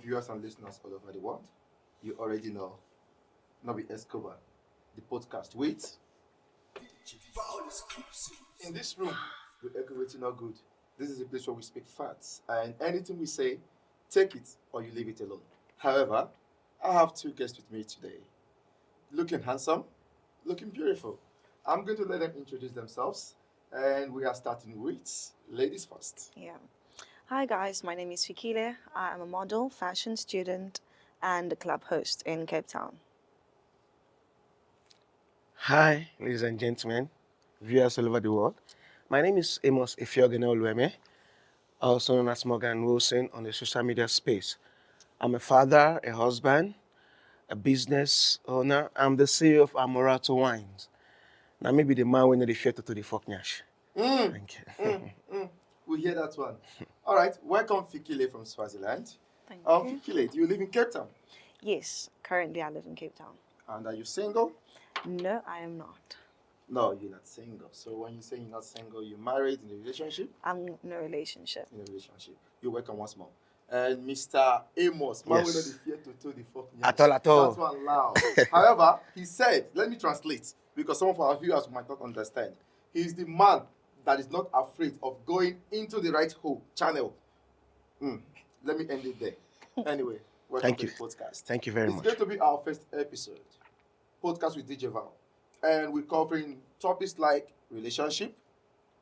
viewers and listeners all over the world. You already know, Nabi Escobar, the podcast. Wait, DJ Val exclusive. In this room, we equate not good. This is a place where we speak facts, and anything we say, take it or you leave it alone. However, I have two guests with me today. Looking handsome, looking beautiful. I'm going to let them introduce themselves, and we are starting with ladies first. Yeah. Hi guys, my name is Fikile. I am a model, fashion student, and a club host in Cape Town. Hi, ladies and gentlemen, viewers all over the world. My name is Amos Ifiogene Olueme, also known as Morgan Wilson on the social media space. I'm a father, a husband, a business owner. I'm the CEO of Amorato Wines. Now maybe the man when the fear to the fuck nyash. Thank you. We hear that one. All right, welcome Fikile from Swaziland. Thank you. Fikile, do you live in Cape Town? Yes, currently I live in Cape Town. And are you single? No, I am not. No, you're not single. So when you say you're not single, you're married in a relationship? I'm in a relationship. In a relationship. You're welcome once more. And Mr. Amos, man, Yes. we know the fear to tell the fuck. At all. That one loud. However, he said, let me translate, because some of our viewers might not understand. He's the man that is not afraid of going into the right hole channel. Let me end it there. Anyway, welcome Thank to you. the podcast. Thank you very It's much. going to be our first episode, podcast with DJ Val. And we're covering topics like relationship,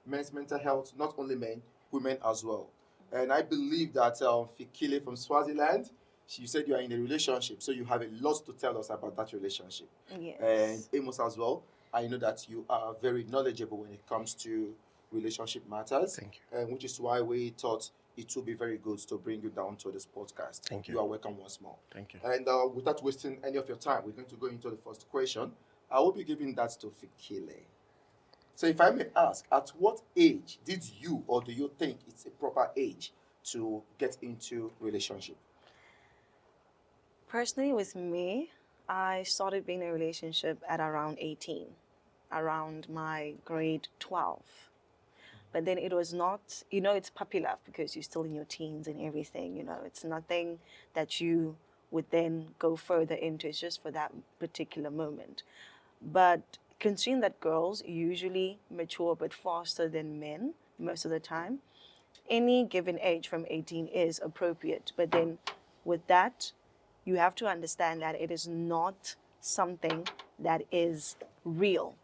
men's mental health, not only men, women as well. And I believe that Fikile from Swaziland, she said you are in a relationship, so you have a lot to tell us about that relationship. Yes. And Amos as well, I know that you are very knowledgeable when it comes to relationship matters. Thank you. Which is why we thought it would be very good to bring you down to this podcast. Thank you. You are welcome once more. Thank you. And without wasting any of your time, we're going to go into the first question. I will be giving that to Fikile. So if I may ask, at what age did you or do you think it's a proper age to get into relationship? Personally, with me, I started being in a relationship at around 18, around my grade 12. But then it was not, it's puppy love because you're still in your teens and everything, it's nothing that you would then go further into. It's just for that particular moment. But considering that girls usually mature a bit faster than men most of the time, any given age from 18 is appropriate. But then with that, you have to understand that it is not something that is real.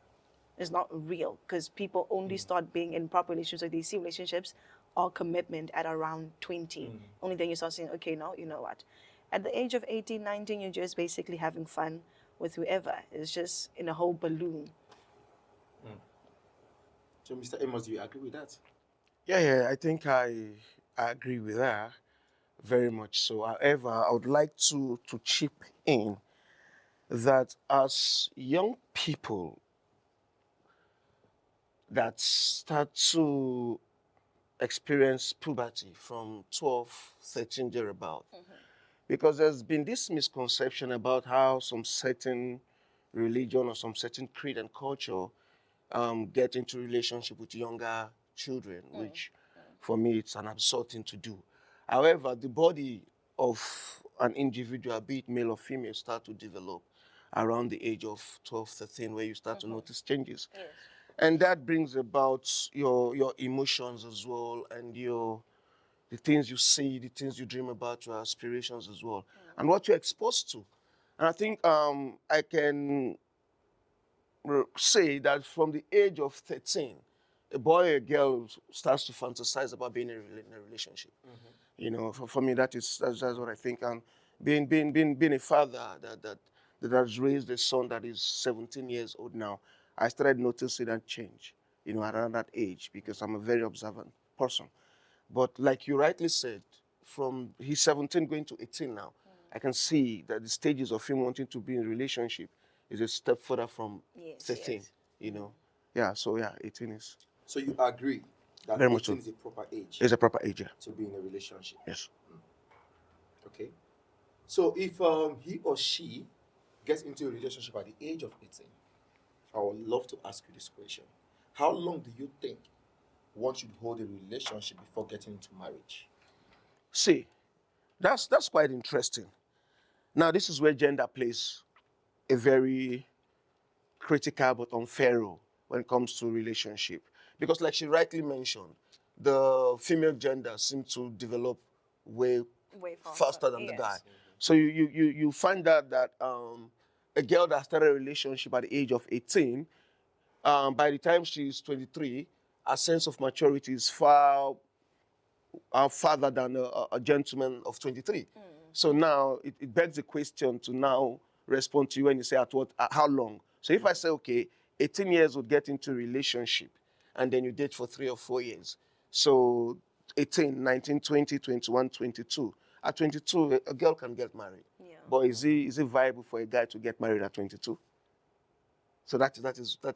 It's not real because people only start being in proper relationships, or they see relationships or commitment at around 20. Only then you start saying, okay, no, you know what? At the age of 18, 19, you're just basically having fun with whoever. It's just in a whole balloon. So, Mr. Amos, do you agree with that? Yeah, I think I agree with that very much so. However, I would like to chip in that as young people that start to experience puberty from 12, 13 thereabout, because there's been this misconception about how some certain religion or some certain creed and culture get into relationship with younger children, which for me it's an absurd thing to do. However, the body of an individual, be it male or female, start to develop around the age of 12, 13, where you start to notice changes. Yes. And that brings about your emotions as well, and the things you see, the things you dream about, your aspirations as well, and what you're exposed to. And I think I can say that from the age of 13, a boy or a girl starts to fantasize about being in a relationship. For me, that's what I think. And being a father that has raised a son that is 17 years old now, I started noticing that change, around that age, because I'm a very observant person. But like you rightly said, from he's 17 going to 18 now, I can see that the stages of him wanting to be in a relationship is a step further from Yes, 13, yes. Yeah, so 18 is So you agree that Very much 18 so. is a proper age a proper age, yeah. to be in a relationship? Yes. Okay. So if he or she gets into a relationship at the age of 18, I would love to ask you this question. How long do you think one should hold a relationship before getting into marriage? See, That's quite interesting. Now, this is where gender plays a very critical but unfair role when it comes to relationship. Because like she rightly mentioned, the female gender seems to develop way Way faster. faster than the guy. Yes. So you find out that a girl that started a relationship at the age of 18, by the time she's 23, her sense of maturity is far farther than a gentleman of 23. So now it begs the question to now respond to you when you say how long. So if I say, okay, 18 years would get into a relationship and then you date for 3 or 4 years. So 18, 19, 20, 21, 22. At 22, a girl can get married. Yeah. But is it viable for a guy to get married at 22? So that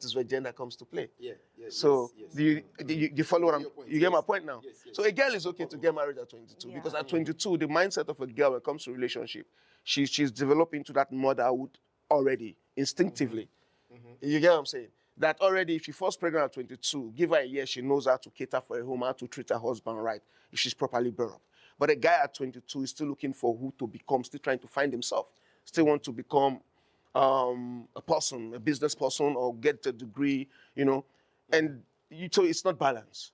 is where gender comes to play. Yeah, yeah, So yes, yes. do you follow what I I'm? get your point, You get my yes. point now. Yes, yes. So a girl is okay to get married at 22 Yeah. because at 22 the mindset of a girl when it comes to relationship, she's developing to that motherhood already instinctively. You get what I'm saying? That already if she falls pregnant at 22, give her a year, she knows how to cater for a home, how to treat her husband right if she's properly brought up. But a guy at 22 is still looking for who to become, still trying to find himself, still want to become a person, a business person, or get a degree, and so it's not balanced.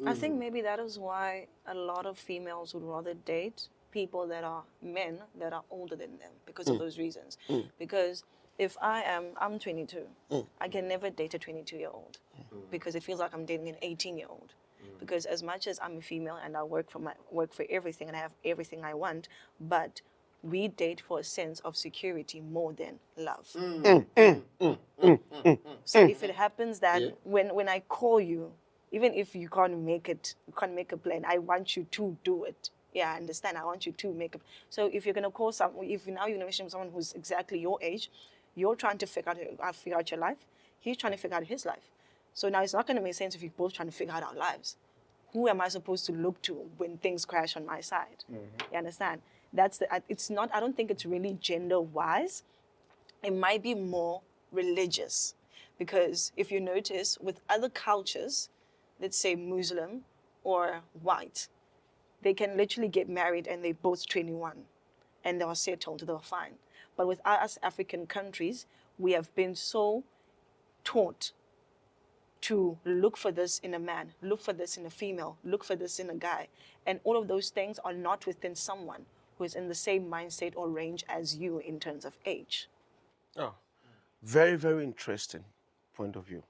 I think maybe that is why a lot of females would rather date people that are men that are older than them because of those reasons. Because if I'm 22, I can never date a 22-year-old because it feels like I'm dating an 18-year-old. Because as much as I'm a female and I work for everything and I have everything I want, but we date for a sense of security more than love. So if it happens that Yeah. when I call you, even if you can't make a plan, I want you to do it. Yeah, I understand. I want you to make it. So if you're gonna call someone, if now you're gonna someone who's exactly your age, you're trying to figure out your life. He's trying to figure out his life. So now it's not gonna make sense if you're both trying to figure out our lives. Who am I supposed to look to when things crash on my side? You understand? It's not. I don't think it's really gender wise. It might be more religious. Because if you notice, with other cultures, let's say Muslim or white, they can literally get married and they're both 21 and they are settled, they're fine. But with us African countries, we have been so taught to look for this in a man, look for this in a female, look for this in a guy. And all of those things are not within someone who is in the same mindset or range as you in terms of age. Oh, very, very interesting point of view.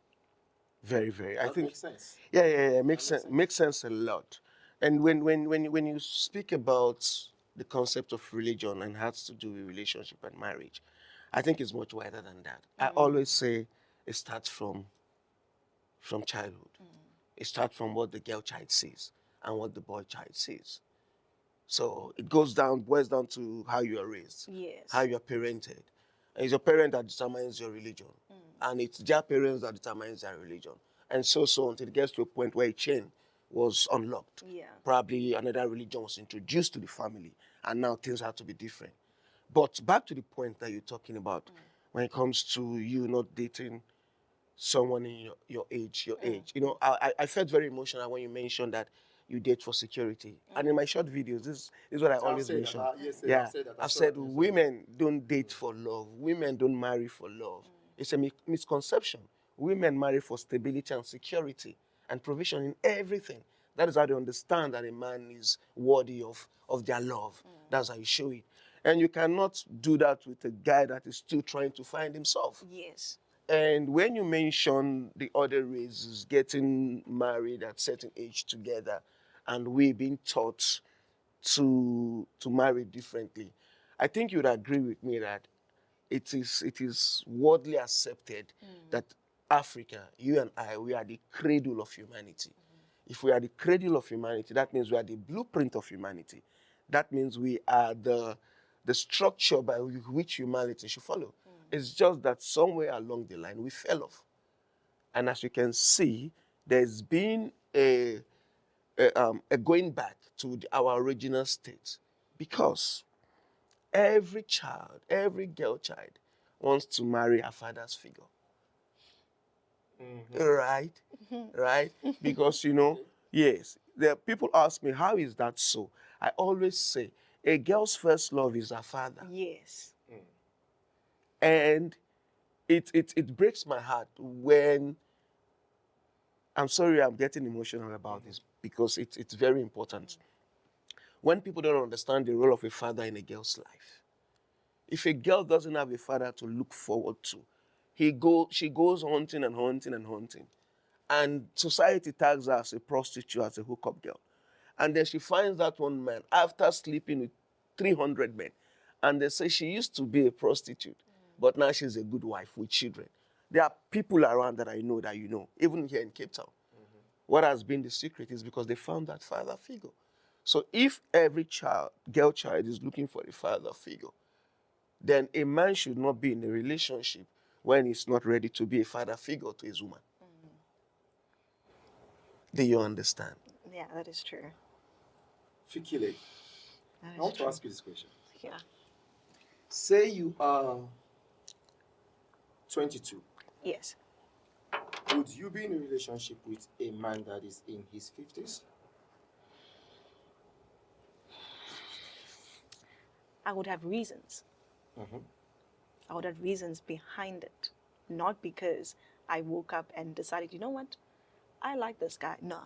Very, very. I That think makes sense. yeah, makes sense a lot. And when you speak about the concept of religion and has to do with relationship and marriage, I think it's much wider than that. I always say it starts from childhood. It starts from what the girl child sees and what the boy child sees. So it boils down to how you are raised, Yes. how you are parented. And it's your parent that determines your religion. And it's their parents that determines their religion. And so until it gets to a point where a chain was unlocked. Yeah. Probably another religion was introduced to the family. And now things have to be different. But back to the point that you're talking about, when it comes to you not dating someone in your age, I felt very emotional when you mentioned that you date for security. And in my short videos, this is what I always said that, mention. yes, Yeah, I've said that. I I've saw said that in women don't date for love. Women don't marry for love. It's a misconception. Women marry for stability and security and provision in everything. That is how they understand that a man is worthy of their love. That's how you show it. And you cannot do that with a guy that is still trying to find himself. Yes. And when you mention the other races getting married at certain age together, and we being taught to marry differently, I think you'd agree with me that it is widely accepted that Africa, you and I, we are the cradle of humanity. If we are the cradle of humanity, that means we are the blueprint of humanity. That means we are the structure by which humanity should follow. It's just that somewhere along the line we fell off. And as you can see, there's been a going back to our original state because every child, every girl child wants to marry her father's figure. Right? Right? Because, yes, the people ask me, how is that so? I always say, a girl's first love is her father. Yes. And it breaks my heart when, I'm sorry I'm getting emotional about this because it's very important. When people don't understand the role of a father in a girl's life. If a girl doesn't have a father to look forward to, she goes hunting and hunting and hunting. And society tags her as a prostitute, as a hookup girl. And then she finds that one man after sleeping with 300 men. And they say she used to be a prostitute, but now she's a good wife with children. There are people around that I know that you know, even here in Cape Town. What has been the secret is because they found that father figure. So if every girl child is looking for a father figure, then a man should not be in a relationship when he's not ready to be a father figure to his woman. Do you understand? Yeah, that is true. Fikile, That I is want to true. ask you this question. Yeah. Say you are 22. Yes. Would you be in a relationship with a man that is in his 50s? I would have reasons. I would have reasons behind it. Not because I woke up and decided, you know what? I like this guy. No.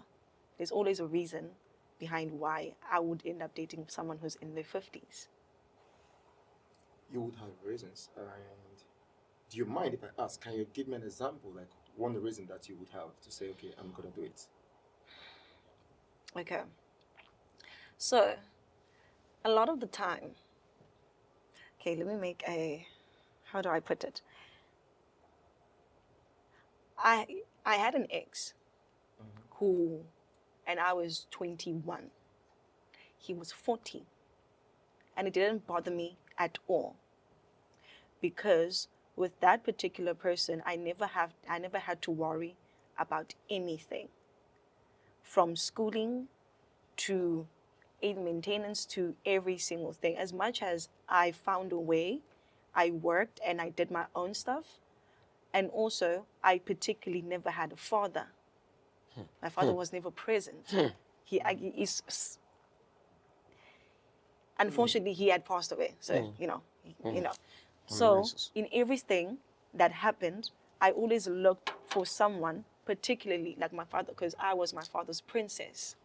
There's always a reason behind why I would end up dating someone who's in their 50s. You would have reasons. And do you mind if I ask, can you give me an example, like one reason that you would have to say, okay, I'm going to do it? Okay. So, a lot of the time, okay, let me make how do I put it? I had an ex who, and I was 21. He was 40. And it didn't bother me at all. Because with that particular person, I never had to worry about anything. From schooling to aid maintenance to every single thing. As much as I found a way, I worked and I did my own stuff. And also, I particularly never had a father. My father was never present. Unfortunately, he had passed away. So, you know. So, Condolences. in everything that happened, I always looked for someone, particularly like my father, because I was my father's princess.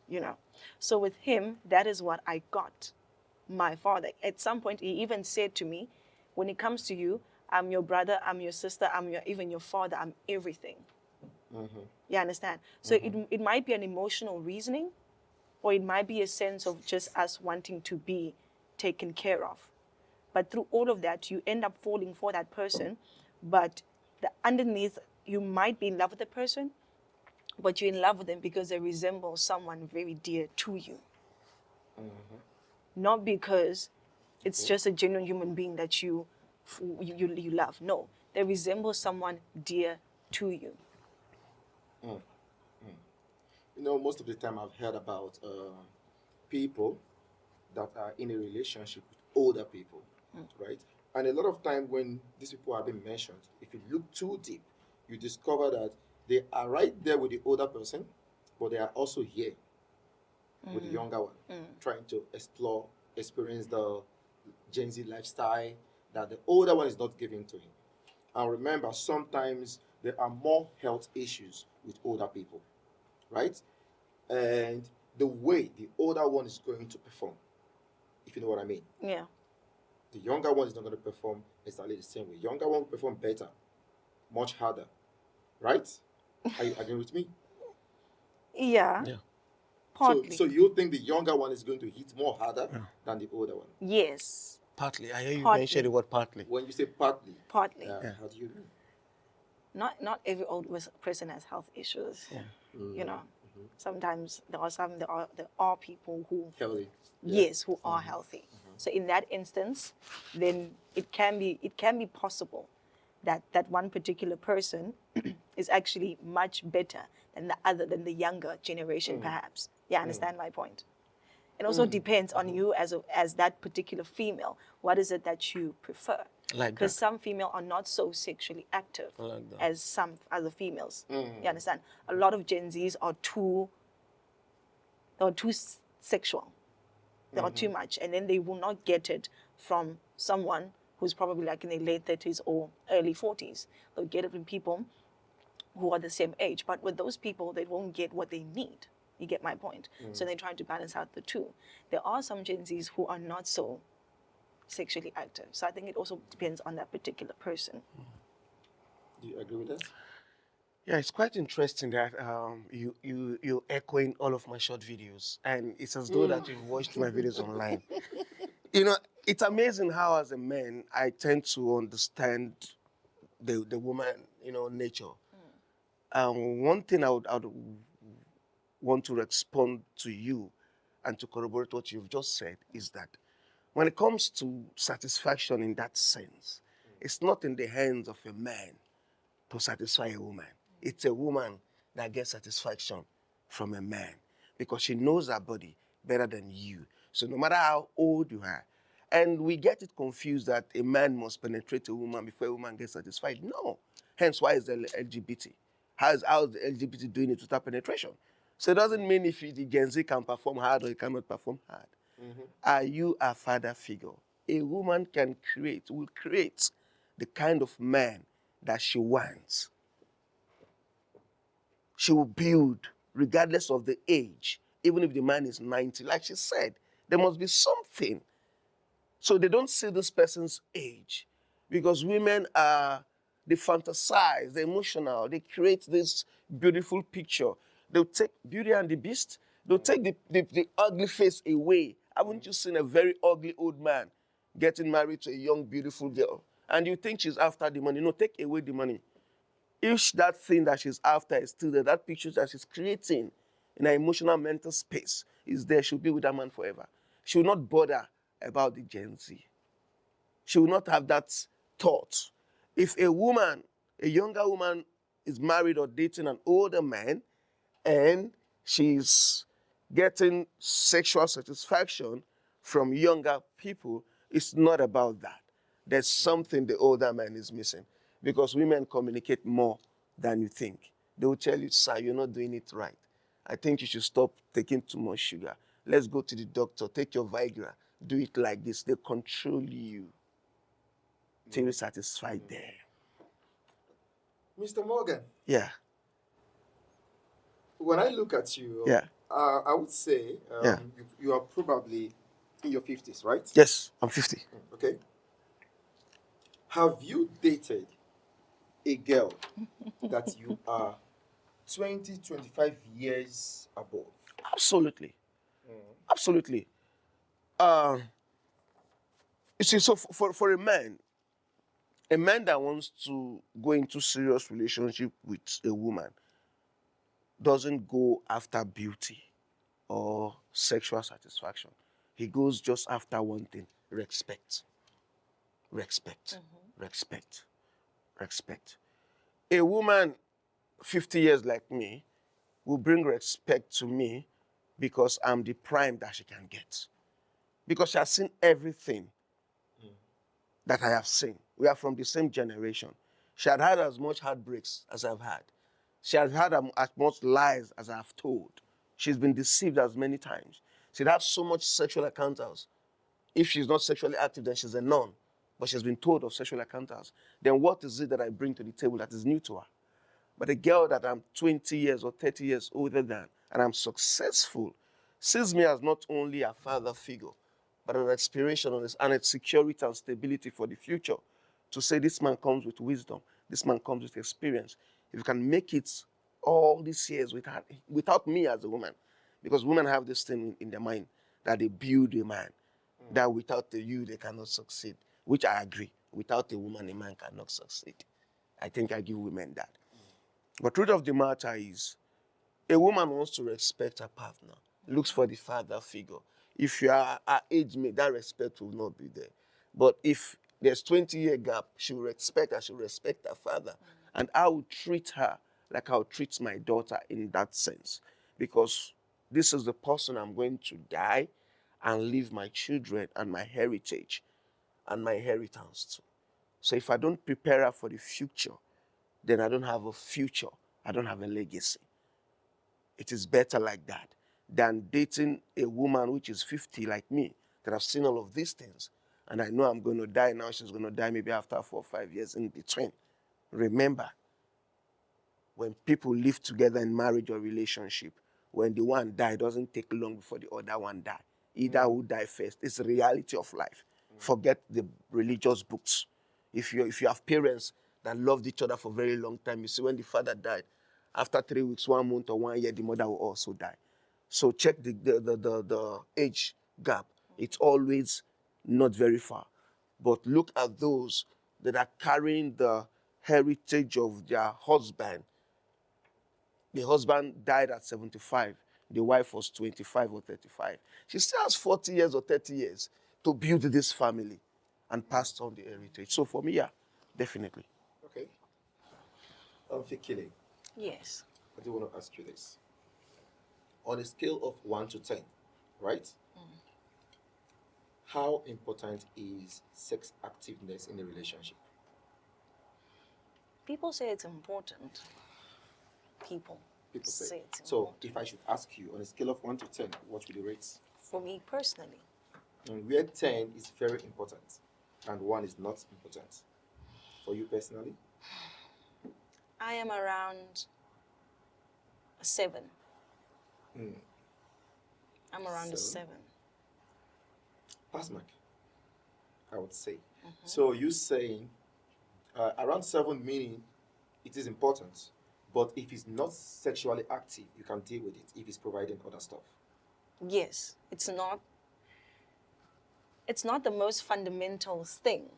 You know. So with him, that is what I got. My father. At some point, he even said to me, when it comes to you, I'm your brother, I'm your sister, even your father, I'm everything. You understand? So it might be an emotional reasoning, or it might be a sense of just us wanting to be taken care of. But through all of that, you end up falling for that person, but underneath, you might be in love with the person, but you're in love with them because they resemble someone very dear to you. Not because it's just a genuine human being that you love. No, they resemble someone dear to you. You know, most of the time I've heard about people that are in a relationship with older people, right? And a lot of time when these people are being mentioned, if you look too deep, you discover that they are right there with the older person, but they are also here with the younger one, trying to experience the Gen Z lifestyle that the older one is not giving to him. And remember, sometimes there are more health issues with older people, right? And the way the older one is going to perform, if you know what I mean. Yeah. The younger one is not going to perform exactly the same way. Younger one will perform better, much harder, right? Are you agreeing with me? Yeah. Yeah. Partly. So you think the younger one is going to hit more harder than the older one? Yes. Partly. I hear you Partly. mention the word partly. When you say partly, Partly. how do you mean? Not every old person has health issues. Yeah. You know. Sometimes there are people who Healthy. yes, who are healthy. So in that instance, then it can be possible that one particular person is actually much better than the younger generation, perhaps. Yeah, understand my point. It also depends on you as that particular female. What is it that you prefer? Like Because that. some female are not so sexually active I like that. as some other females. You understand? A lot of Gen Zs are too sexual. They are too much. And then they will not get it from someone who's probably like in their late 30s or early 40s. They'll get it from people who are the same age. But with those people, they won't get what they need. You get my point? So they're trying to balance out the two. There are some Gen Zs who are not so sexually active. So I think it also depends on that particular person. Do you agree with that? Yeah, it's quite interesting that you're echoing all of my short videos, and it's as though that you've watched my videos online. You know, it's amazing how, as a man, I tend to understand the woman, nature. One thing I would want to respond to you and to corroborate what you've just said is that when it comes to satisfaction in that sense, it's not in the hands of a man to satisfy a woman. It's a woman that gets satisfaction from a man because she knows her body better than you. So no matter how old you are, and we get it confused that a man must penetrate a woman before a woman gets satisfied. No. Hence, why is the LGBT? How's the LGBT doing it without penetration? So it doesn't mean if the Gen Z can perform hard or he cannot perform hard. Are you a father figure? A woman will create the kind of man that she wants. She will build regardless of the age, even if the man is 90. Like she said, there must be something. So they don't see this person's age because women they fantasize, they're emotional, they create this beautiful picture. They'll take Beauty and the Beast, they'll take the ugly face away. Haven't you seen a very ugly old man getting married to a young, beautiful girl? And you think she's after the money. No, take away the money. If that thing that she's after is still there, that picture that she's creating in her emotional mental space is there, she'll be with that man forever. She will not bother about the Gen Z. She will not have that thought. If a woman, a younger woman, is married or dating an older man and she's getting sexual satisfaction from younger people, it's not about that. There's something the older man is missing because women communicate more than you think. They will tell you, sir, you're not doing it right. I think you should stop taking too much sugar. Let's go to the doctor, take your Viagra, do it like this. They control you till you're satisfied there. Mr. Morgan, Yeah, when I look at you, yeah, I would say Yeah. you are probably in your 50s, right? yes, I'm 50. Okay. Have you dated a girl that you are 20, 25 years above? Absolutely, absolutely. Uh, you see, so for a man that wants to go into serious relationship with a woman doesn't go after beauty or sexual satisfaction. He goes just after one thing: respect, respect, respect, respect. A woman 50 years like me will bring respect to me because I'm the prime that she can get. Because she has seen everything that I have seen. We are from the same generation. She had had as much heartbreaks as I've had. She has had as much lies as I've told. She's been deceived as many times. She'd had so much sexual encounters. If she's not sexually active, then she's a nun. But she's been told of sexual encounters. Then what is it that I bring to the table that is new to her? But a girl that I'm 20 years or 30 years older than, and I'm successful, sees me as not only a father figure, but an inspiration and a security and stability for the future. To say this man comes with wisdom, this man comes with experience. If you can make it all these years without me as a woman, because women have this thing in their mind that they build a man, that without you they cannot succeed, which I agree. Without a woman, a man cannot succeed. I think I give women that. But truth of the matter is, a woman wants to respect her partner, looks for the father figure. If you are her age mate, that respect will not be there. But if there's 20-year gap, she will respect her, she will respect her father. And I will treat her like I will treat my daughter in that sense. Because this is the person I'm going to die and leave my children and my heritage and my inheritance to. So if I don't prepare her for the future, then I don't have a future. I don't have a legacy. It is better like that. than dating a woman which is 50 like me, that have seen all of these things. And I know I'm going to die now. She's going to die maybe after 4 or 5 years in between. Remember, when people live together in marriage or relationship, when the one die, it doesn't take long before the other one die. Either who die first. It's the reality of life. Forget the religious books. If you have parents that loved each other for a very long time, you see when the father died, after 3 weeks, 1 month, or 1 year, the mother will also die. So check the age gap. It's always not very far. But look at those that are carrying the heritage of their husband. The husband died at 75. The wife was 25 or 35. She still has 40 years or 30 years to build this family and pass on the heritage. So for me, yeah, definitely. Okay. Fikile, Yes. I do want to ask you this. On a scale of 1 to 10, right? How important is sex activeness in a relationship? People say it's important. People People say. say it's So important. if I should ask you, on a scale of 1 to 10, what would you rate? For me personally, And where 10 is very important and 1 is not important. For you personally? I am around a 7. I'm around a 7. Pass mark, I would say. So you saying around 7 meaning it is important, but if it's not sexually active, you can deal with it if it's providing other stuff. Yes, it's not the most fundamental thing.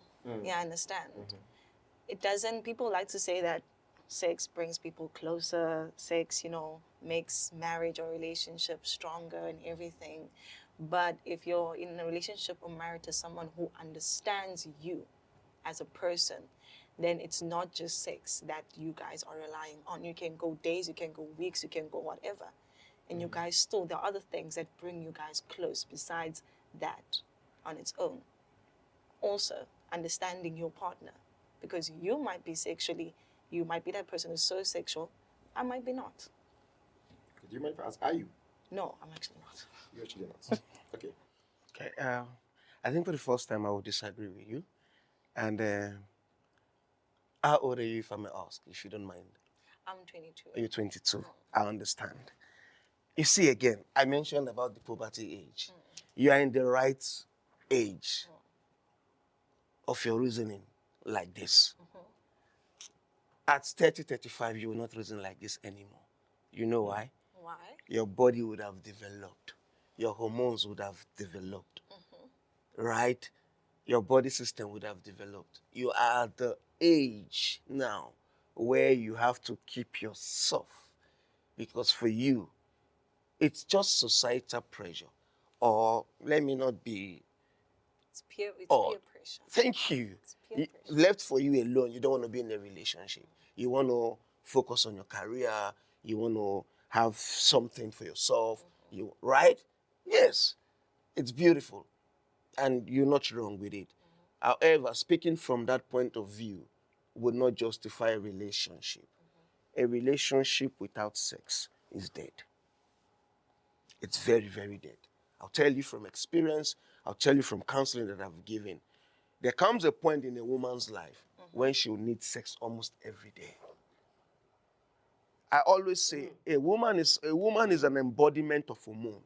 Yeah, I understand. It doesn't, people like to say that sex brings people closer, sex, makes marriage or relationship stronger and everything. But if you're in a relationship or married to someone who understands you as a person, then it's not just sex that you guys are relying on. You can go days, you can go weeks, you can go whatever. And you guys still, there are other things that bring you guys close besides that on its own. Also, understanding your partner. Because you might be that person who's so sexual, I might be not. Do you mind if I ask, are you? No, I'm actually not. You're actually not. Okay. Okay. I think for the first time I would disagree with you. And how old are you, if I may ask, if you don't mind? I'm 22. You're 22. I understand. You see, again, I mentioned about the puberty age. You are in the right age of your reasoning like this. At 30, 35, you will not reason like this anymore. You know why? Why? Your body would have developed. Your hormones would have developed. Right? Your body system would have developed. You are at the age now where you have to keep yourself. Because for you, it's just societal pressure. Or let me not be It's peer odd. pressure. Thank you. It's peer pressure. Left for you alone, you don't want to be in a relationship. You want to focus on your career. You want to have something for yourself. Right? Yes, it's beautiful. And you're not wrong with it. However, speaking from that point of view would not justify a relationship. A relationship without sex is dead. It's very, very dead. I'll tell you from experience. I'll tell you from counseling that I've given. There comes a point in a woman's life when she will need sex almost every day. I always say a woman is an embodiment of hormone.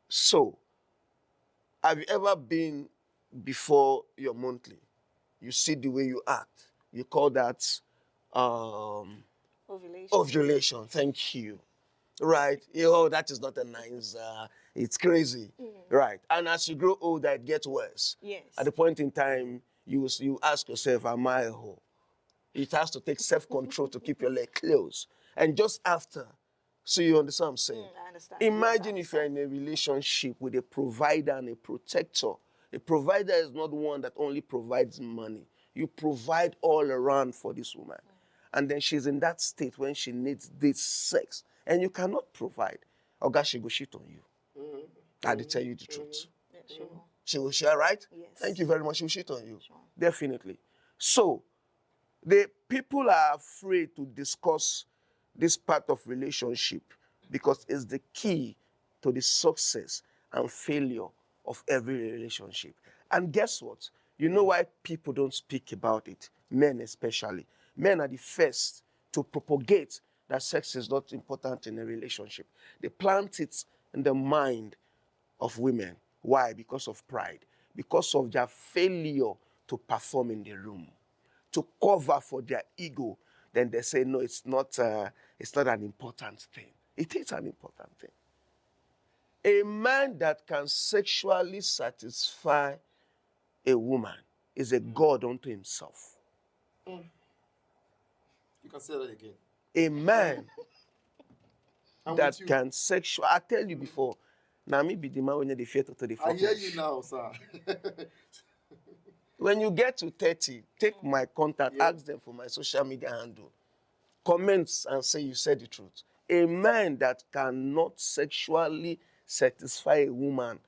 So, have you ever been before your monthly? You see the way you act. You call that Ovulation. ovulation. Thank you. Right? Oh, that is not a nice, it's crazy. Right? And as you grow older, it gets worse. Yes. At the point in time, you ask yourself, am I a hoe? It has to take self-control to keep your leg closed. And just after, so you understand what I'm saying? I understand. Imagine Yes, if you're in a relationship with a provider and a protector. A provider is not one that only provides money. You provide all around for this woman. And then she's in that state when she needs this sex. And you cannot provide. Or God, she go shit on you. I had to tell you the truth. Yes, she will. She will share, right? Yes. Thank you very much. She will shit on you. Sure. Definitely. So, the people are afraid to discuss this part of relationship because it's the key to the success and failure of every relationship. And guess what? You know why people don't speak about it? Men especially. Men are the first to propagate that sex is not important in a relationship. They plant it in the mind of women. Why? Because of pride. Because of their failure to perform in the room, to cover for their ego. Then they say, no, it's not an important thing. It is an important thing. A man that can sexually satisfy a woman is a God unto himself. You can say that again. A man I'm that with you. can sexual. I tell you before, now me be the man when you fear to the I hear you now, sir. When you get to 30, take my contact, Yeah. ask them for my social media handle. Comments and say you said the truth. A man that cannot sexually satisfy a woman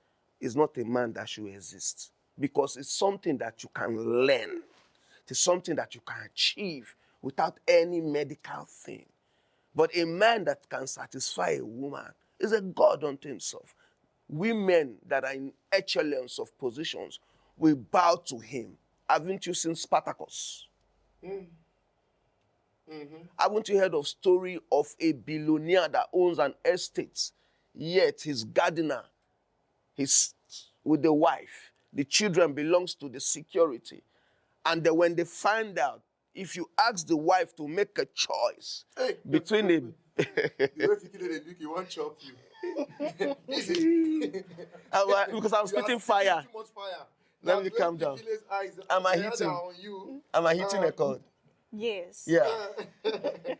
is not a man that should exist, because it's something that you can learn. It's something that you can achieve without any medical thing. But a man that can satisfy a woman is a God unto himself. Women that are in excellence of positions will bow to him. Haven't you seen Spartacus? Haven't you heard of story of a billionaire that owns an estate, yet his gardener, he's with the wife, the children belongs to the security. And then when they find out, if you ask the wife to make a choice between a... The way Fikile they look, he won't chop you. because I'm spitting fire. Too much fire. Let Now, me the way calm down. Fikile's eyes, Am I they are hitting? on you. Am I hitting a chord? Yes. Yeah.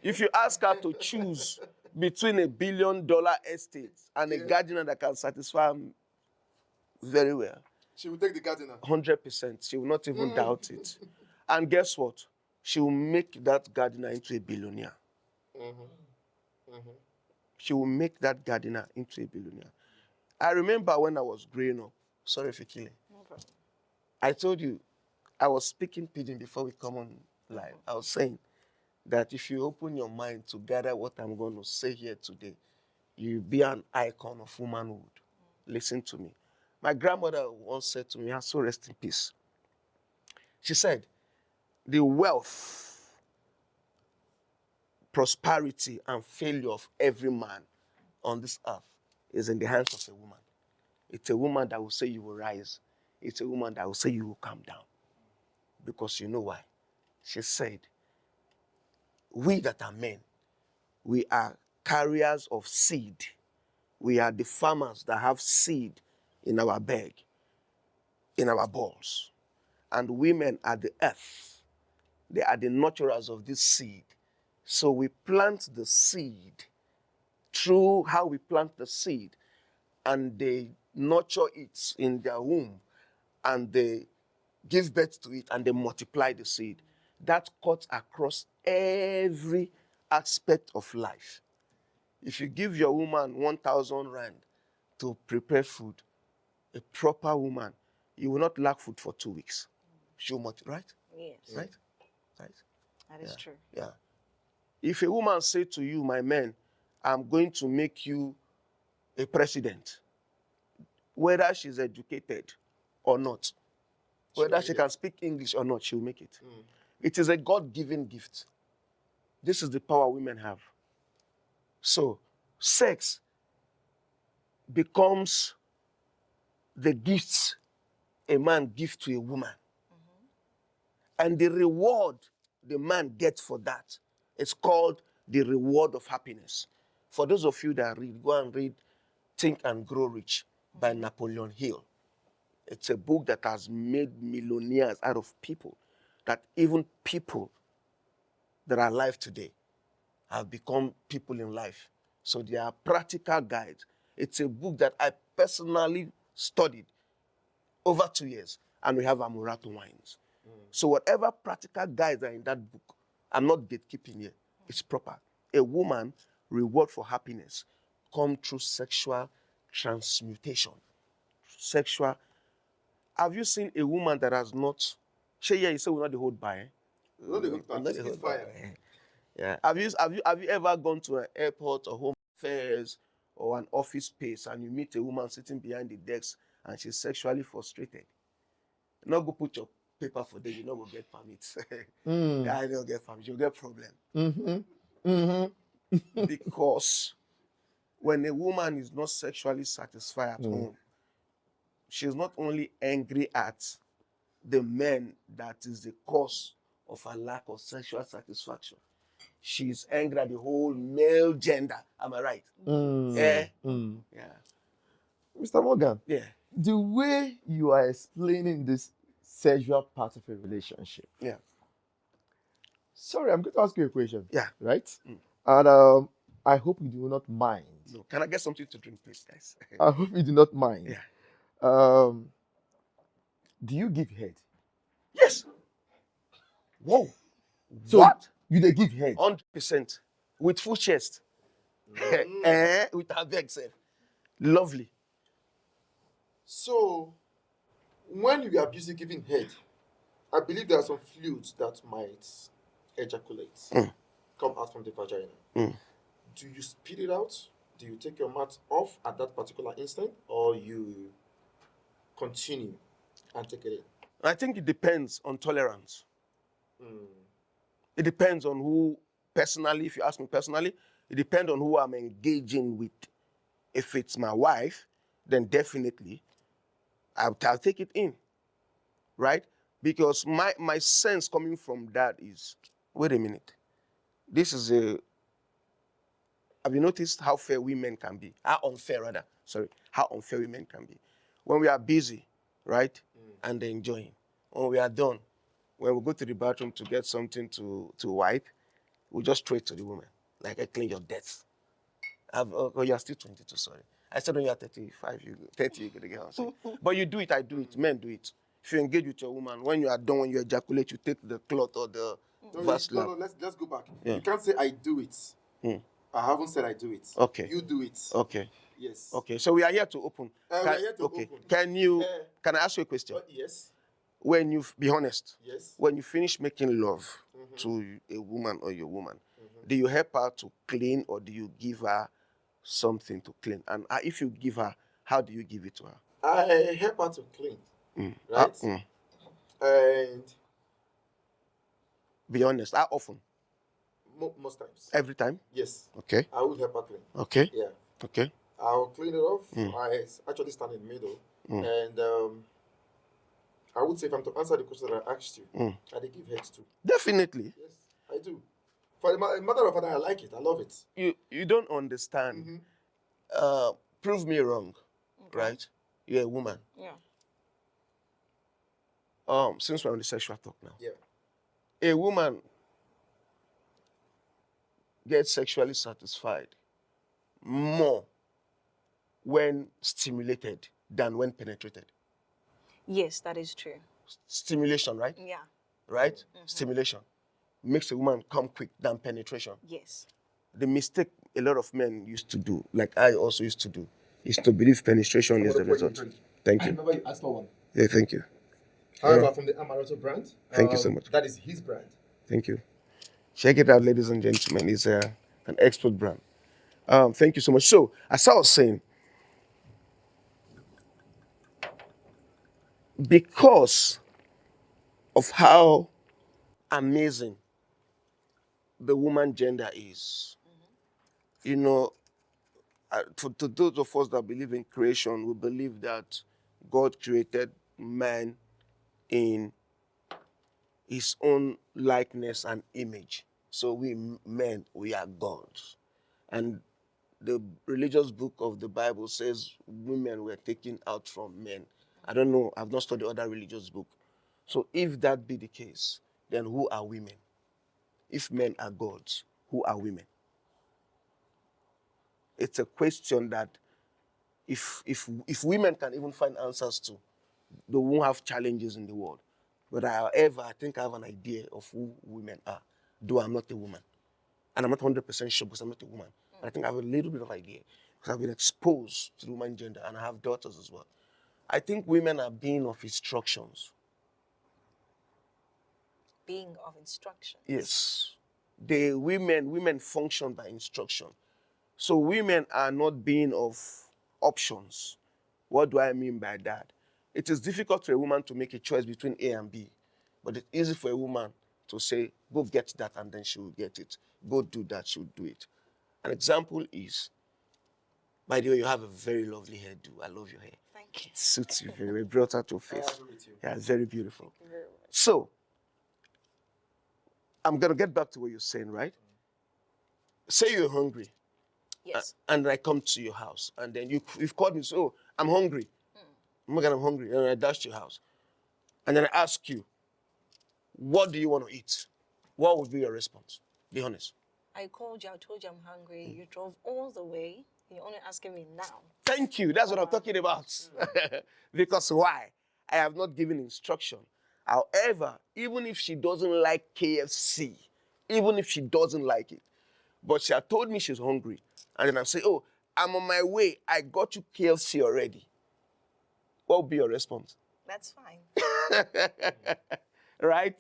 If you ask her to choose between a $1 billion estate and a gardener that can satisfy him very well, She will take the gardener. 100%, she will not even doubt it. And guess what? She will make that gardener into a billionaire. She will make that gardener into a billionaire. I remember when I was growing up. Sorry, Fikile. No problem. I told you, I was speaking pidgin before we come on live. I was saying that if you open your mind to gather what I'm going to say here today, you'll be an icon of womanhood. Listen to me. My grandmother once said to me, "I so rest in peace." She said, the wealth, prosperity, and failure of every man on this earth is in the hands of a woman. It's a woman that will say you will rise. It's a woman that will say you will come down. Because you know why? She said, we that are men, we are carriers of seed. We are the farmers that have seed in our bag, in our balls. And women are the earth. They are the nurturers of this seed. So we plant the seed through how we plant the seed, and they nurture it in their womb, and they give birth to it, and they multiply the seed. That cuts across every aspect of life. If you give your woman 1,000 rand to prepare food, a proper woman, you will not lack food for 2 weeks. She will right? Yes. Right? Right? That is true. Yeah. If a woman say to you, my man, I'm going to make you a president, whether she's educated or not, whether she can speak English or not, she'll make it. It is a God-given gift. This is the power women have. So, sex becomes the gifts a man gives to a woman. And the reward the man gets for that is called the reward of happiness. For those of you that read, go and read Think and Grow Rich by Napoleon Hill. It's a book that has made millionaires out of people, that even people that are alive today have become people in life. So they are practical guides. It's a book that I personally studied over 2 years, and we have Amurato wines. So whatever practical guides are in that book, I'm not gatekeeping here. It's proper. A woman, reward for happiness, come through sexual transmutation. Sexual. Have you seen a woman that has not? Yeah, you say we're not the hold by. Not the hook back, Not the just hold fire. by. Yeah. Have you ever gone to an airport or home fairs or an office space and you meet a woman sitting behind the desk and she's sexually frustrated, not go put your paper for them, you not go get permits. I don't get permits, you'll get problem. Because when a woman is not sexually satisfied at home, she's not only angry at the men that is the cause of a lack of sexual satisfaction. She's angry at the whole male gender. Am I right? Yeah. Yeah. Mr. Morgan, Yeah. the way you are explaining this sexual part of a relationship. Yeah. Sorry, I'm going to ask you a question. Yeah. Right? And I hope you do not mind. No. Can I get something to drink, please, guys? I hope you do not mind. Yeah. Do you give head? Yes. Whoa. So What? you they give head? 100%. With full chest. With her beg, sir. Lovely. So, when you are busy giving head, I believe there are some fluids that might ejaculate, come out from the vagina. Do you spit it out? Do you take your mouth off at that particular instant, or you continue and take it in? I think it depends on tolerance. It depends on who, personally, if you ask me personally, it depends on who I'm engaging with. If it's my wife, then definitely I'll take it in, right? Because my sense coming from that is, wait a minute, this is have you noticed how fair women can be? How unfair, rather, sorry, how unfair women can be. When we are busy, right, and enjoying, when we are done, when we go to the bathroom to get something to wipe, we just throw it to the woman, like, I clean your debts. You're still 22, sorry. I said when you're 35, 30, you're going to get on. But you do it, I do it, men do it. If you engage with your woman, when you are done, when you ejaculate, you take the cloth or the No, let's go back. Yeah. You can't say I do it. I haven't said I do it. Okay. You do it. Okay. Yes. Okay, so we are here to open. We are here to open. Can I ask you a question? Yes. When you, be honest, yes. When you finish making love to a woman or your woman, do you help her to clean or do you give her something to clean? And if you give her, how do you give it to her? I help her to clean, right? And be honest, how often? Most times. Every time? Yes. Okay. I will help her clean. Okay. Yeah. Okay. I'll clean it off. I actually stand in the middle. And I would say, if I'm to answer the question that I asked you, I did give heads too. Definitely. Yes, I do. For a matter of fact, I like it. I love it. You don't understand. Prove me wrong, right? You're a woman. Yeah. Since we're on the sexual talk now. Yeah. A woman gets sexually satisfied more when stimulated than when penetrated. Yes, that is true. Stimulation, right? Yeah. Right? Stimulation makes a woman come quick than penetration. Yes. The mistake a lot of men used to do, like I also used to do, is to believe penetration is the result. Thank I you. remember you asked for one. Yeah, thank you. However, from the Amaretto brand. Thank you so much. That is his brand. Thank you. Check it out, ladies and gentlemen. It's an expert brand. Thank you so much. So, as I was saying, because of how amazing the woman gender is, you know, to those of us that believe in creation, we believe that God created man in his own likeness and image. So we men, we are gods. And the religious book of the Bible says women were taken out from men. I don't know, I've not studied other religious book. So if that be the case, then who are women? If men are gods, who are women? It's a question that if women can even find answers to, they won't have challenges in the world. But however, I think I have an idea of who women are, though I'm not a woman. And I'm not 100% sure because I'm not a woman. But I think I have a little bit of idea because I've been exposed to the woman gender and I have daughters as well. I think women are being of instructions. Being of instructions. Yes. Women function by instruction. So women are not being of options. What do I mean by that? It is difficult for a woman to make a choice between A and B, but it's easy for a woman to say, go get that, and then she will get it. Go do that, she will do it. An example is, by the way, you have a very lovely hairdo. I love your hair. Thank you. It suits you very well. Brought out your I face. agree with you. Yeah, it's very beautiful. Thank you very much. So, I'm going to get back to what you're saying, right? Say you're hungry, Yes. and I come to your house, and then you've called me, so, oh, I'm hungry. Oh my God, I'm hungry. And I dash to your house. And then I ask you, what do you want to eat? What would be your response? Be honest. I called you, I told you I'm hungry. You drove all the way. And you're only asking me now. Thank you. That's what I'm talking about. Because why? I have not given instruction. However, even if she doesn't like KFC, even if she doesn't like it, but she had told me she's hungry, and then I say, oh, I'm on my way. I got you KFC already. What would be your response? That's fine. Right?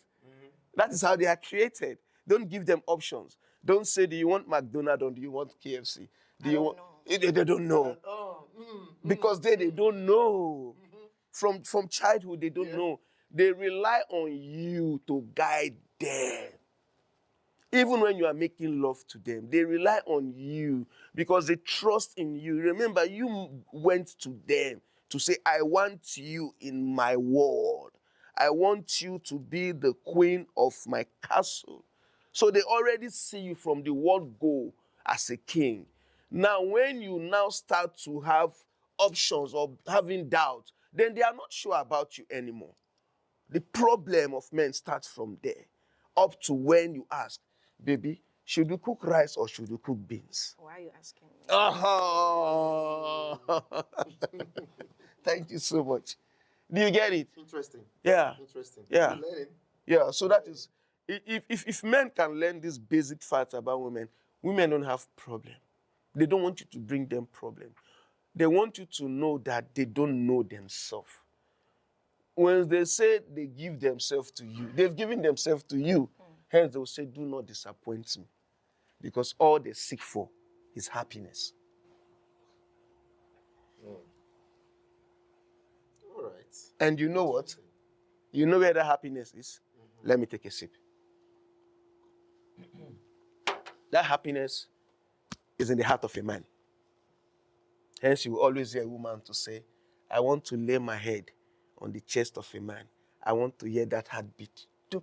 That is how they are created. Don't give them options. Don't say, do you want McDonald's or do you want KFC? Do I you don't want? know. They don't know. Because they don't know. From childhood, they don't know. They rely on you to guide them. Even when you are making love to them, they rely on you because they trust in you. Remember, you went to them to say, I want you in my world. I want you to be the queen of my castle. So they already see you from the word go as a king. Now, when you now start to have options or having doubt, then they are not sure about you anymore. The problem of men starts from there, up to when you ask, baby, should you cook rice or should you cook beans? Why are you asking me? Oh, thank you so much. Do you get it? Interesting. Yeah. Interesting. Yeah. You're learning. Yeah, so that is, if men can learn these basic facts about women don't have problem. They don't want you to bring them problem. They want you to know that they don't know themselves. When they say they give themselves to you, they've given themselves to you. Hence, they'll say, do not disappoint me. Because all they seek for is happiness. All right. And you know what? You know where the happiness is? Let me take a sip. That happiness is in the heart of a man. Hence, you will always hear a woman to say, I want to lay my head on the chest of a man. I want to hear that heartbeat. Doop,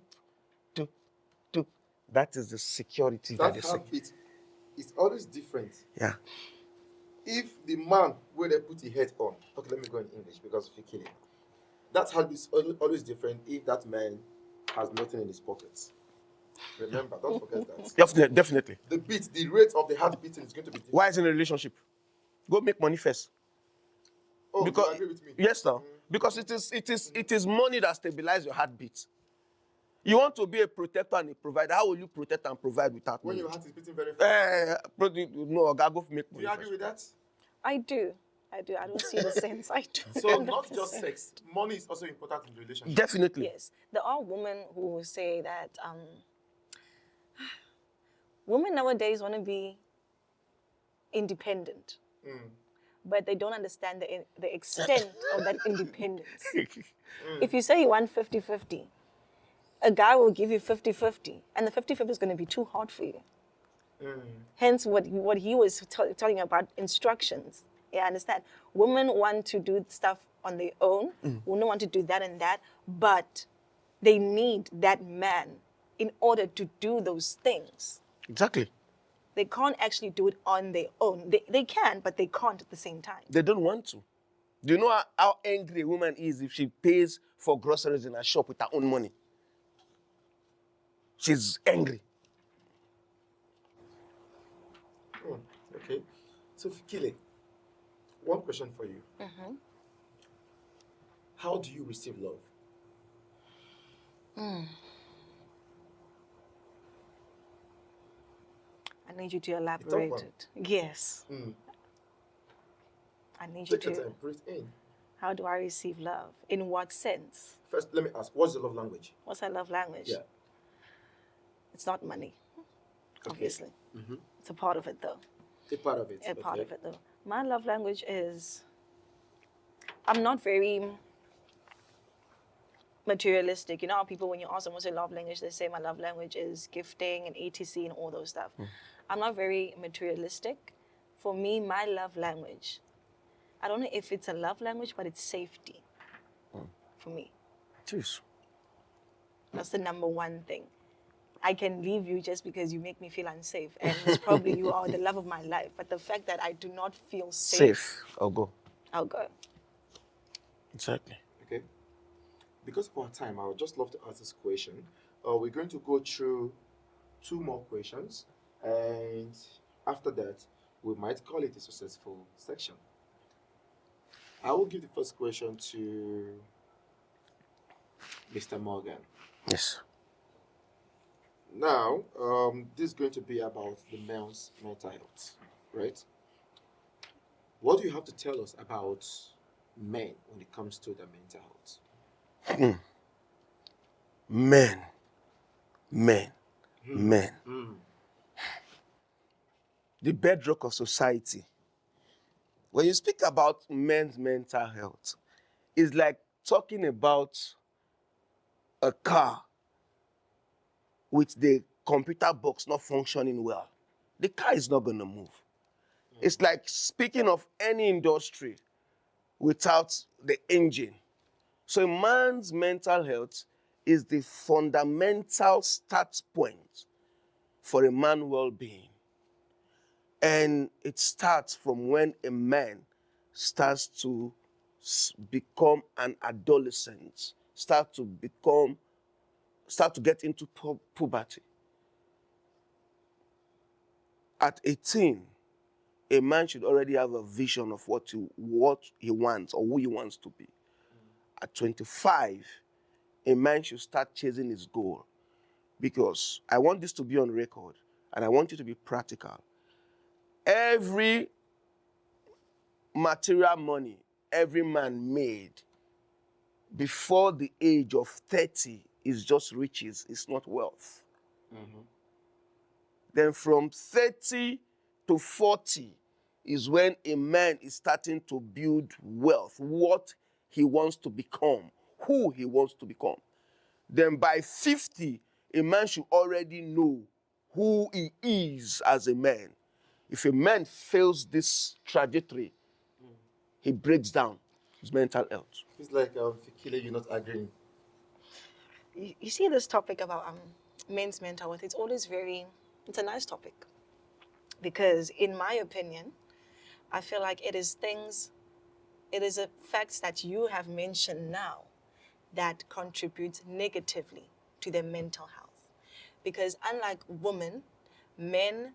doop, doop. That is the security that That they seek. heartbeat is always different. Yeah. If the man where they put the head on, okay, let me go in English because of the killing. That heartbeat is always different if that man has nothing in his pockets. Remember, don't forget that. Definitely. The rate of the heart beating is going to be different. Why is in a relationship? Go make money first. Oh, Because you agree with me? yes, sir. Because it is money that stabilizes your heartbeat. You want to be a protector and a provider. How will you protect and provide without When money? your heart is beating very fast. No, I go make Do money you agree first. with that? I do. I don't see the sense. I do. So not just sex, money is also important in the relationship. Definitely. Yes. There are women who will say that women nowadays want to be independent. But they don't understand the extent of that independence. If you say you want 50-50, a guy will give you 50-50, and the 50-50 is going to be too hard for you. Hence, what he was telling you about instructions. Yeah, I understand. Women want to do stuff on their own. Women want to do that and that, but they need that man in order to do those things. Exactly. They can't actually do it on their own. They can, but they can't at the same time. They don't want to. Do you know how angry a woman is if she pays for groceries in a shop with her own money? She's angry. Okay. So, Fikile, one question for you. How do you receive love? I need you to elaborate one. it. Yes. I need you Take your to. time, breathe in. How do I receive love? In what sense? First, let me ask, what's your love language? What's our love language? Yeah. It's not money, obviously. It's a part of it, though. A part of it. A part Okay. of it, though. My love language is, I'm not very materialistic. You know how people, when you ask them what's your love language, they say my love language is gifting and etc and all those stuff. I'm not very materialistic. For me, my love language, I don't know if it's a love language, but it's safety for me. Jeez. That's the number one thing. I can leave you just because you make me feel unsafe. And most probably you are the love of my life. But the fact that I do not feel safe, I'll go. I'll go. Exactly. Okay. Because of our time, I would just love to ask this question. We're going to go through 2 more questions, and after that, we might call it a successful section. I will give the first question to Mr. Morgan. Yes. Now, this is going to be about the male's mental health, right? What do you have to tell us about men when it comes to their mental health? Men. The bedrock of society. When you speak about men's mental health, it's like talking about a car with the computer box not functioning well. The car is not going to move. It's like speaking of any industry without the engine. So a man's mental health is the fundamental start point for a man's well-being. And it starts from when a man starts to become an adolescent, start to get into puberty. At 18, a man should already have a vision of what he wants or who he wants to be. At 25, a man should start chasing his goal. Because I want this to be on record, and I want you to be practical. Every material money every man made before the age of 30 is just riches, it's not wealth. Then from 30 to 40 is when a man is starting to build wealth, what he wants to become, who he wants to become. Then by 50, a man should already know who he is as a man. If a man fails this trajectory, he breaks down his mental health. It's like Fikile, you're not agreeing. You see this topic about men's mental health, it's a nice topic. Because in my opinion, I feel like it is a facts that you have mentioned now that contribute negatively to their mental health. Because unlike women, men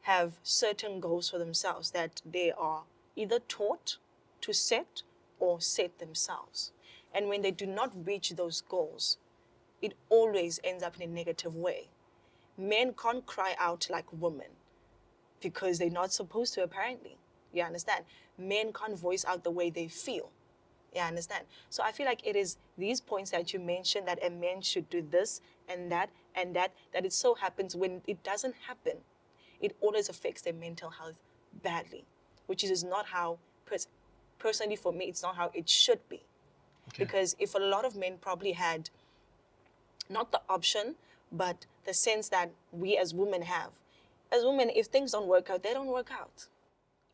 have certain goals for themselves that they are either taught to set or set themselves. And when they do not reach those goals, it always ends up in a negative way. Men can't cry out like women because they're not supposed to, apparently. You understand? Men can't voice out the way they feel. You understand? So I feel like it is these points that you mentioned, that a man should do this and that, that it so happens when it doesn't happen, it always affects their mental health badly, which is not how, personally for me, it's not how it should be. Okay. Because if a lot of men probably had not the option, but the sense that we as women have. As women, if things don't work out, they don't work out.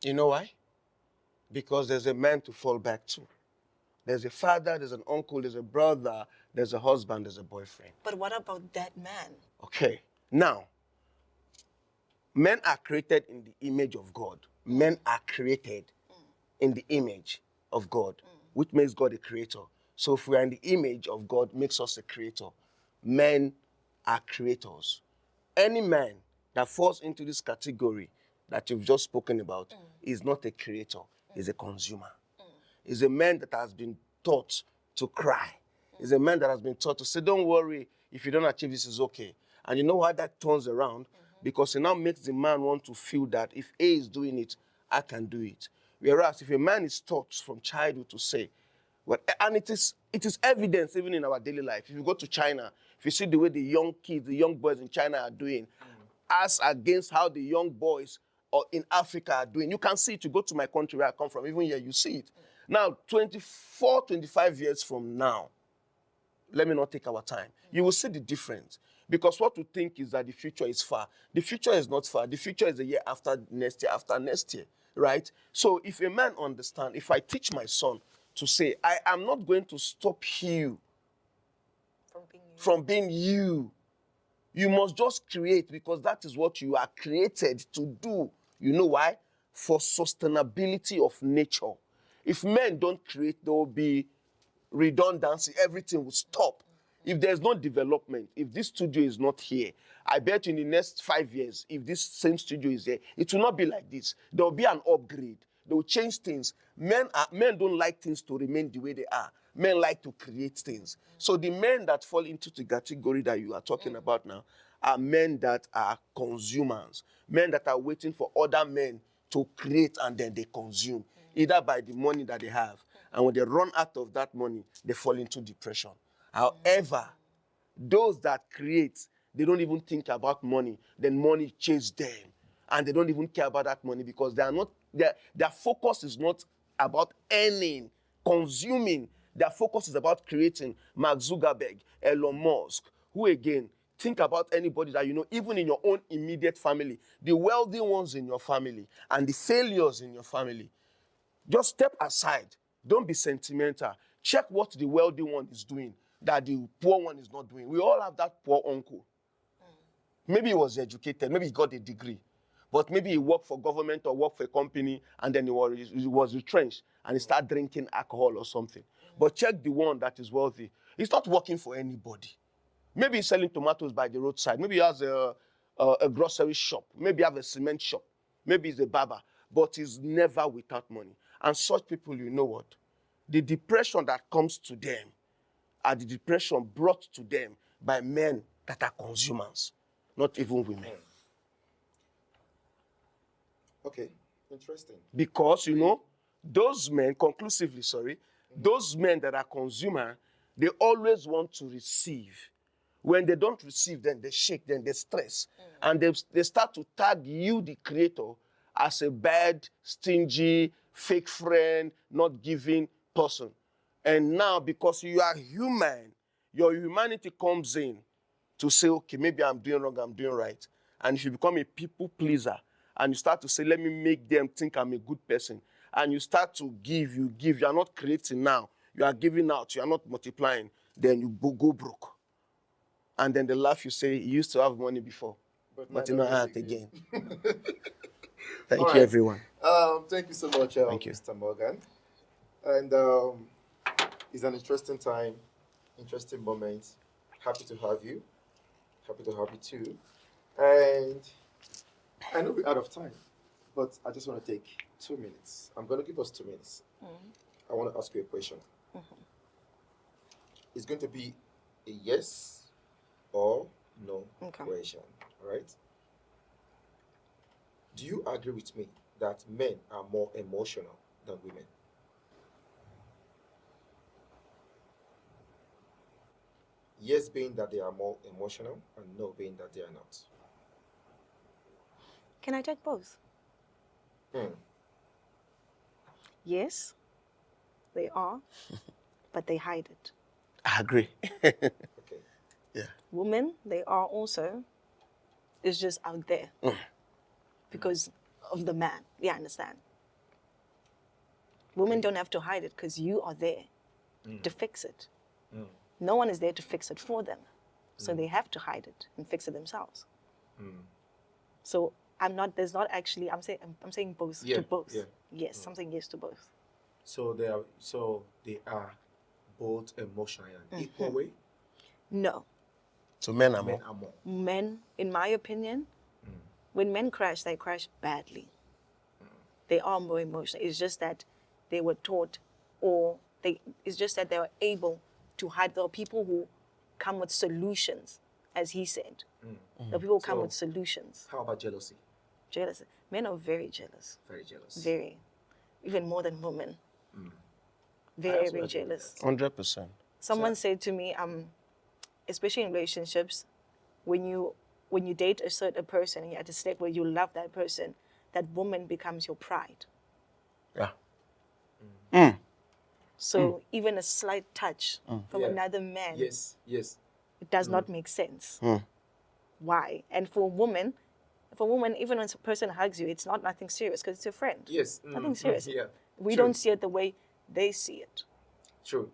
You know why? Because there's a man to fall back to. There's a father, there's an uncle, there's a brother, there's a husband, there's a boyfriend. But what about that man? Okay. Now, men are created in the image of God. Men are created in the image of God, which makes God a creator. So if we are in the image of God, makes us a creator. Men are creators. Any man that falls into this category that you've just spoken about is not a creator, is a consumer. Is a man that has been taught to cry. Is a man that has been taught to say, don't worry, if you don't achieve this, is okay. And you know why that turns around? Because it now makes the man want to feel that if A is doing it, I can do it. Whereas if a man is taught from childhood to say, well, and it is evidence even in our daily life. If you go to China, if you see the way the young kids, the young boys in China are doing, as against how the young boys or in Africa are doing. You can see it. You go to my country where I come from, even here, you see it. Now, 24, 25 years from now, let me not take our time. You will see the difference. Because what we think is that the future is far. The future is not far. The future is the year after next year, right? So if a man understands, if I teach my son to say, I am not going to stop you from being you. You must just create because that is what you are created to do. You know why? For sustainability of nature. If men don't create, there will be redundancy. Everything will stop. If there's no development, if this studio is not here, I bet in the next 5 years, if this same studio is here, it will not be like this. There will be an upgrade. They will change things. Men don't like things to remain the way they are. Men like to create things. So the men that fall into the category that you are talking about now are men that are consumers. Men that are waiting for other men to create and then they consume, either by the money that they have. And when they run out of that money, they fall into depression. However, those that create, they don't even think about money. Then money chases them. And they don't even care about that money because they are not, their focus is not about earning, consuming. Their focus is about creating. Mark Zuckerberg, Elon Musk, who again, think about anybody that you know, even in your own immediate family, the wealthy ones in your family and the failures in your family. Just step aside. Don't be sentimental. Check what the wealthy one is doing that the poor one is not doing. We all have that poor uncle. Maybe he was educated. Maybe he got a degree. But maybe he worked for government or worked for a company and then he was retrenched and he started drinking alcohol or something. But check the one that is wealthy. He's not working for anybody. Maybe he's selling tomatoes by the roadside. Maybe he has a grocery shop. Maybe he has a cement shop. Maybe he's a barber. But he's never without money. And such people, you know what? The depression that comes to them are the depression brought to them by men that are consumers, not even women. Okay, interesting. Because, you know, those men, those men that are consumer, they always want to receive. When they don't receive, then they shake, then they stress. And they start to tag you, the creator, as a bad, stingy, fake friend, not giving person. And now, because you are human, your humanity comes in to say, okay, maybe I'm doing wrong, I'm doing right. And if you become a people pleaser, and you start to say, let me make them think I'm a good person, and you start to give, you are not creating now, you are giving out, you are not multiplying, then you go broke. And then they laugh, you say, you used to have money before, but you don't have it again. Thank you, everyone. Thank you so much, Thank you. Mr. Morgan. And it's an interesting time, interesting moment. Happy to have you. Happy to have you too. And I know we're out of time, but I just want to take 2 minutes. I'm going to give us 2 minutes. I want to ask you a question. It's going to be a yes or no question, all right? Do you agree with me that men are more emotional than women? Yes being that they are more emotional, and no being that they are not. Can I take both? Yes, they are, but they hide it. I agree. Okay. Yeah. Women, they are also, it's just out there because of the man. Yeah, I understand. Women don't have to hide it because you are there to fix it. No one is there to fix it for them. So they have to hide it and fix it themselves. So I'm saying both to both. Yeah. Yes, I'm saying yes to both. So they are both emotional in equal way. No. So men are Men more. are more. Men, in my opinion, when men crash, they crash badly. They are more emotional. It's just that they were taught, it's just that they were able to hide. There are people who come with solutions, as he said. There are people who come with solutions. How about jealousy? Jealous. Men are very jealous. Very jealous. Very. Even more than women. I Very, also very agree with jealous. 100%. Someone said to me, especially in relationships, when you date a certain person and you're at a state where you love that person, that woman becomes your pride. Yeah. So even a slight touch from Yeah. another man, Yes. it does not make sense. Why? And for a woman, even when a person hugs you, it's not nothing serious because it's a friend. Yes. Nothing serious. Yeah. We True. don't see it the way they see it. True.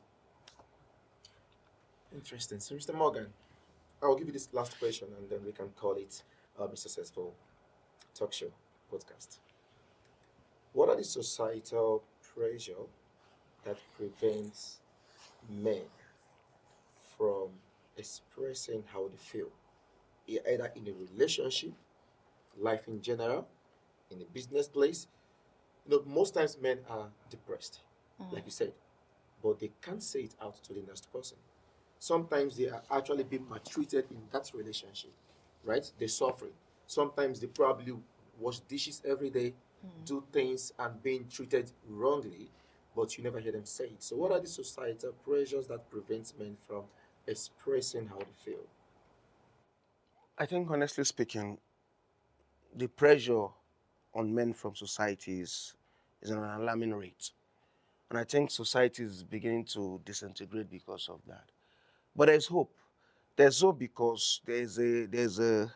Interesting. So, Mr. Morgan, I'll give you this last question and then we can call it a successful talk show podcast. What are the societal pressure that prevents men from expressing how they feel, either in a relationship, life in general, in a business place? Most times men are depressed, like you said, but they can't say it out to the next person. Sometimes they are actually being maltreated in that relationship, right? They're suffering. Sometimes they probably wash dishes every day, do things and being treated wrongly, but you never hear them say it. So, what are the societal pressures that prevent men from expressing how they feel? I think, honestly speaking, the pressure on men from society is an alarming rate. And I think society is beginning to disintegrate because of that. But there's hope. There's hope because there's a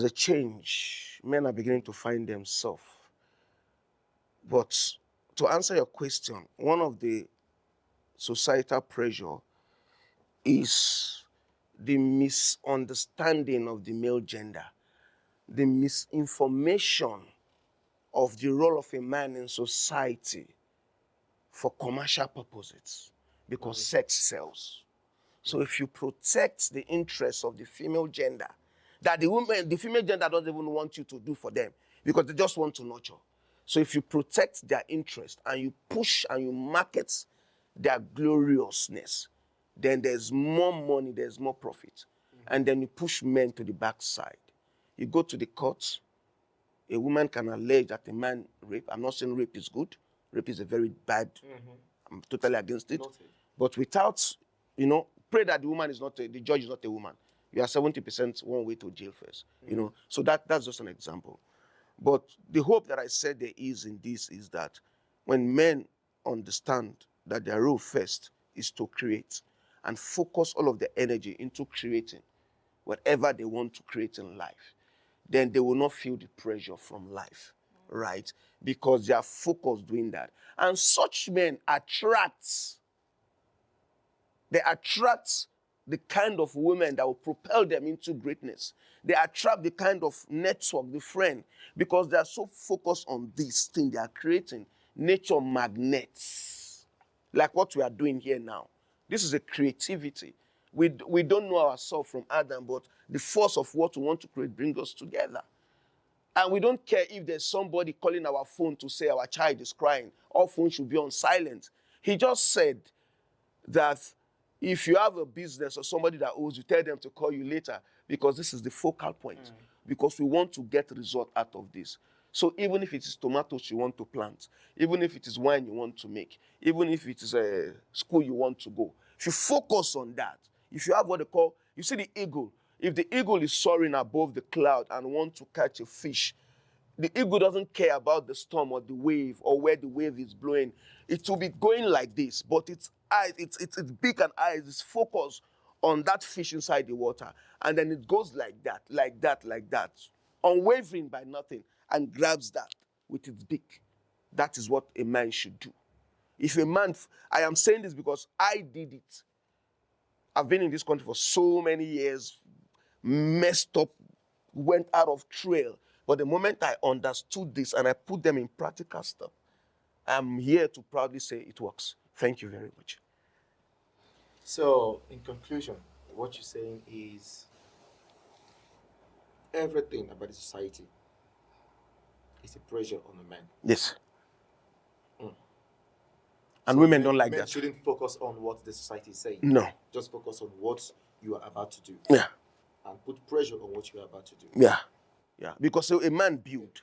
change. Men are beginning to find themselves. But to answer your question, one of the societal pressure is the misunderstanding of the male gender, the misinformation of the role of a man in society for commercial purposes, because sex sells. So if you protect the interests of the female gender, that the female gender doesn't even want you to do for them because they just want to nurture. So if you protect their interest and you push and you market their gloriousness, then there's more money, there's more profit. And then you push men to the backside. You go to the courts, a woman can allege that a man raped. I'm not saying rape is good. Rape is a very bad. I'm totally against it. Noted. But without, pray that the woman is not, the judge is not a woman. You are 70% one way to jail first. So that's just an example. But the hope that I said there is in this is that when men understand that their role first is to create and focus all of their energy into creating whatever they want to create in life, then they will not feel the pressure from life, right? Because they are focused doing that. And such men they attract the kind of women that will propel them into greatness. They attract the kind of network, the friend, because they are so focused on this thing they are creating. Nature magnets, like what we are doing here now. This is a creativity. We don't know ourselves from Adam, but the force of what we want to create brings us together. And we don't care if there's somebody calling our phone to say our child is crying. Our phone should be on silent. He just said that if you have a business or somebody that owes you, tell them to call you later, because this is the focal point. Because we want to get result out of this. So even if it is tomatoes you want to plant, even if it is wine you want to make, even if it is a school you want to go, if you focus on that, if you have what they call, you see the eagle. If the eagle is soaring above the cloud and want to catch a fish, the eagle doesn't care about the storm or the wave or where the wave is blowing. It will be going like this, but its eyes, its beak and eyes is focused on that fish inside the water. And then it goes like that, like that, like that, unwavering by nothing, and grabs that with its beak. That is what a man should do. If a man, I am saying this because I did it. I've been in this country for so many years, messed up, went out of trail. But the moment I understood this and I put them in practical stuff, I'm here to proudly say it works. Thank you very much. So, in conclusion, what you're saying is everything about the society is a pressure on a man. Yes. And So women don't like men that. shouldn't focus on what the society is saying. No. Just focus on what you are about to do. Yeah. And put pressure on what you are about to do. Yeah. Yeah. Because a man builds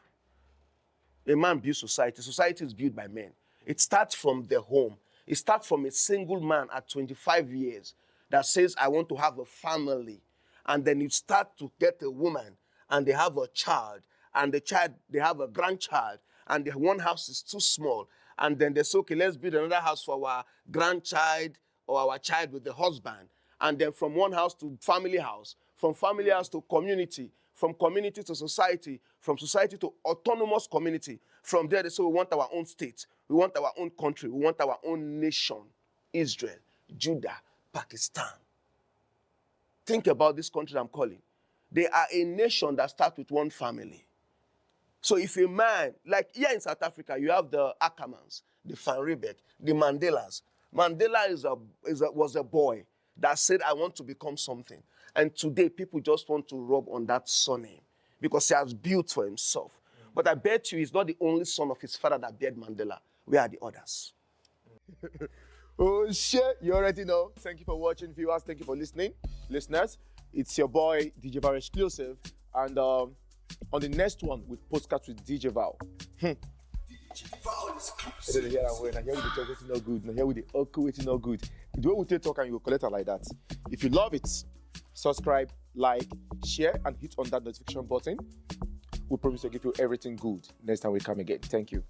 society. Society is built by men. It starts from the home. It starts from a single man at 25 years that says, I want to have a family. And then you start to get a woman and they have a child. and the child, they have a grandchild, and the one house is too small. And then they say, okay, let's build another house for our grandchild or our child with the husband. And then from one house to family house, from family house to community, from community to society, from society to autonomous community. From there, they say we want our own state, we want our own country, we want our own nation. Israel, Judah, Pakistan. Think about this country I'm calling. They are a nation that starts with one family. So if a man, like here in South Africa, you have the Ackermans, the Van Riebeck, the Mandelas. Mandela was a boy that said, I want to become something. And today, people just want to rub on that surname because he has built for himself. But I bet you he's not the only son of his father that beard Mandela. Where are the others? Oh, shit. You already know. Thank you for watching, viewers. Thank you for listening. Listeners, it's your boy, DJ Val exclusive. And on the next one, with podcast with DJ Val. DJ Val exclusive. Here we the talk waiting no good. Now here we the okay waiting no good. The way we take talk and you will collect it like that. If you love it, subscribe, like, share, and hit on that notification button. We promise to give you everything good next time we come again. Thank you.